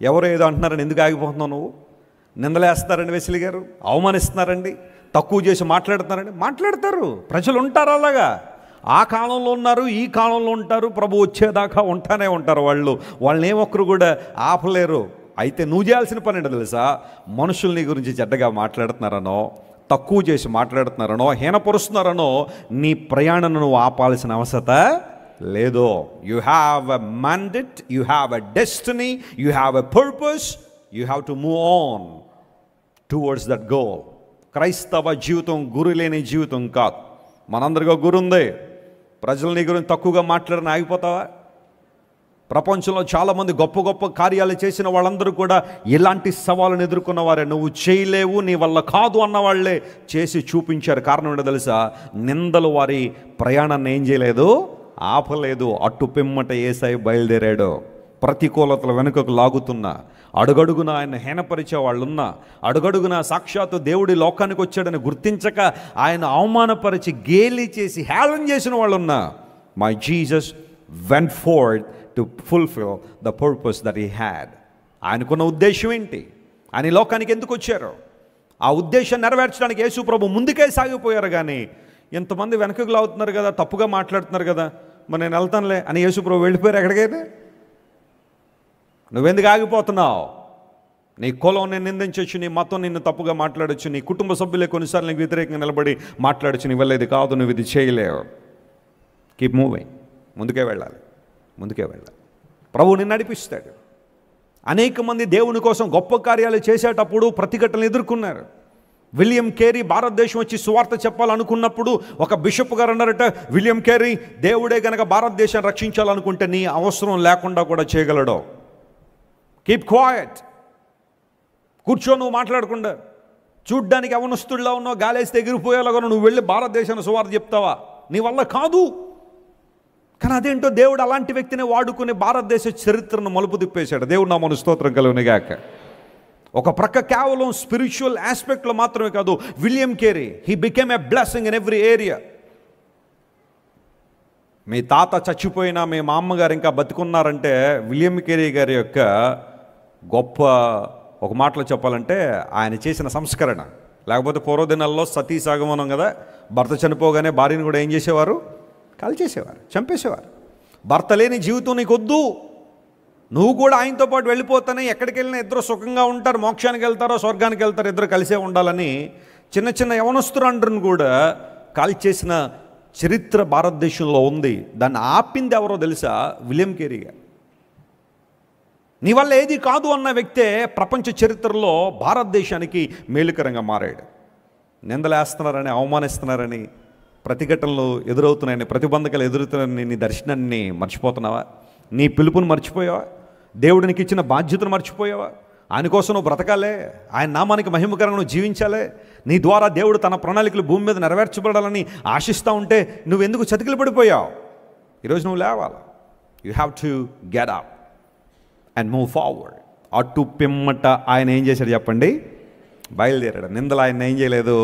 ఎవరో ఏదో అంటున్నారని ఎందుకు ఆగిపోతున్నావు నువ్వు? నిందలేస్తున్నారండి వెస్లీ గారు, అవమానిస్తున్నారండి, తక్కువ చేసి మాట్లాడుతున్నారండి. మాట్లాడతారు, ప్రజలు ఉంటారు అలాగా. ఆ కాలంలో ఉన్నారు, ఈ కాలంలో ఉంటారు, ప్రభు వచ్చేదాకా ఉంటానే ఉంటారు. వాళ్ళని ఒక్కరు కూడా ఆపలేరు. అయితే నువ్వు చేయాల్సిన పని ఏంటో తెలుసా? మనుషులు నీ గురించి చెడ్డగా మాట్లాడుతున్నారనో, తక్కువ చేసి మాట్లాడుతున్నారనో, హీనపరుస్తున్నారనో నీ ప్రయాణాన్ని నువ్వు ఆపాల్సిన అవసరత లేదు. You have a mandate, you have a destiny, you have a purpose, you have to move on towards that goal. క్రైస్తవ జీవితం గురు లేని జీవితం కాదు. మనందరికీ గురు ఉంది. ప్రజలు నీ గురించి తక్కువగా మాట్లాడిన ఆగిపోతావా? ప్రపంచంలో చాలామంది గొప్ప గొప్ప కార్యాలు చేసిన వాళ్ళందరూ కూడా ఇలాంటి సవాళ్ళను ఎదుర్కొన్న వారే. నువ్వు చేయలేవు, నీ వల్ల కాదు అన్న వాళ్ళే చేసి చూపించారు. కారణం ఏంటో తెలుసా? నిందలు వారి ప్రయాణాన్ని ఏం చేయలేదు, ఆపలేదు. అట్టు పిమ్మట యేసయ్య బయలుదేరాడు. ప్రతికూలతల వెనుకకు లాగుతున్నా, అడుగడుగున ఆయన హీనపరిచే వాళ్ళున్నా, అడుగడుగున సాక్షాత్తు దేవుడి లోకానికి వచ్చాడని గుర్తించక ఆయన అవమానపరిచి గేలి చేసి హేళన చేసిన వాళ్ళున్నా, my Jesus went forth to fulfill the purpose that he had. ఆయనకున్న ఉద్దేశం ఏంటి? ఆయన లోకానికి ఎందుకు వచ్చారో ఆ ఉద్దేశం నెరవేర్చడానికి యేసు ప్రభు ముందుకే సాగిపోయారు. కానీ ఎంతమంది వెనకకు లాగుతున్నారు కదా, తప్పుగా మాట్లాడుతున్నారు కదా, మరి నేను వెళ్తానులే అని యేసు ప్రభు వెళ్ళిపోయారు. ఎక్కడికైతే నువ్వెందుకు ఆగిపోతున్నావు? నీ కులం నేను నిందించవచ్చు, నీ మతం నిన్ను తప్పుగా మాట్లాడచ్చు, నీ కుటుంబ సభ్యులే కొన్నిసార్లు నీకు వ్యతిరేకంగా నిలబడి మాట్లాడచ్చు. నీ వల్ల ఇది కాదు, నువ్వు ఇది చేయలేవు. Keep moving. ముందుకే వెళ్ళాలి, ముందుకే వెళ్ళాలి. ప్రభువు నిన్ను నడిపిస్తాడు. అనేక మంది దేవుని కోసం గొప్ప కార్యాలు చేసేటప్పుడు ప్రతిఘటనలు ఎదుర్కొన్నారు. విలియం కేరీ భారతదేశం వచ్చి సువార్త చెప్పాలనుకున్నప్పుడు ఒక బిషప్ గారు అన్నారట, విలియం కేరీ దేవుడే కనుక భారతదేశాన్ని రక్షించాలనుకుంటే నీ అవసరం లేకుండా కూడా చేయగలడు. Keep quiet. కూర్చో, నువ్వు మాట్లాడకుండా. చూడ్డానికి అవనస్తుడిలా ఉన్నావు, గాలేస్తే ఎగిరిపోయేలాగా నువ్వు వెళ్ళి భారతదేశాన్ని సువార్త చెప్తావా? నీ వల్ల కాదు. కానీ అదేంటో దేవుడు అలాంటి వ్యక్తిని వాడుకుని భారతదేశ చరిత్రను మలుపు తిప్పేశాడు. దేవుడు నామమున స్తోత్రం కలుగునుగాక. ఒక ప్రక్క కేవలం స్పిరిచువల్ ఆస్పెక్ట్లో మాత్రమే కాదు, William Carey he became a blessing in every area. మీ తాత చచ్చిపోయినా మీ మా అమ్మగారు ఇంకా బతికున్నారంటే విలియం కేరీ గారి యొక్క గొప్ప, ఒక మాటలో చెప్పాలంటే ఆయన చేసిన సంస్కరణ. లేకపోతే పూర్వదినాల్లో సతీ సాగమనం కదా, భర్త చనిపోగానే భార్యను కూడా ఏం చేసేవారు? కాల్చేసేవారు, చంపేసేవారు. భర్త లేని జీవితం నీకు వద్దు, నువ్వు కూడా ఆయనతో పాటు వెళ్ళిపోతానే, ఎక్కడికి వెళ్ళినా ఇద్దరు సుఖంగా ఉంటారు, మోక్షానికి వెళ్తారో స్వర్గానికి వెళ్తారో ఇద్దరు కలిసే ఉండాలని చిన్న చిన్న యవనస్తురండ్రును కూడా కాల్చేసిన చరిత్ర భారతదేశంలో ఉంది. దాన్ని ఆపింది ఎవరో తెలుసా? విలియం కేరీ గారు. నీ వల్ల ఏది కాదు అన్న వ్యక్తే ప్రపంచ చరిత్రలో భారతదేశానికి మేలుకరంగా మారాడు. నిందలేస్తున్నారని, అవమానిస్తున్నారని, ప్రతిఘటనలు ఎదురవుతున్నాయని, ప్రతిబంధకాలు ఎదురవుతున్నాయని నీ దర్శనాన్ని మర్చిపోతున్నావా? నీ పిలుపుని మర్చిపోయావా? దేవుడికి ఇచ్చిన బాధ్యతను మర్చిపోయావా? ఆయన కోసం నువ్వు బ్రతకాలే, ఆయన నామానికి మహిమకరంగా నువ్వు జీవించాలే. నీ ద్వారా దేవుడు తన ప్రణాళికలు భూమి మీద నెరవేర్చబడాలని ఆశిస్తూ ఉంటే నువ్వెందుకు చతికిలు పడిపోయావు? ఈరోజు నువ్వు లేవాలి. You have to get up and move forward. అటు పిమ్మట ఆయన ఏం చేశాడు చెప్పండి? బయలుదేరాడు. నిందలు ఆయన ఏం చేయలేదు,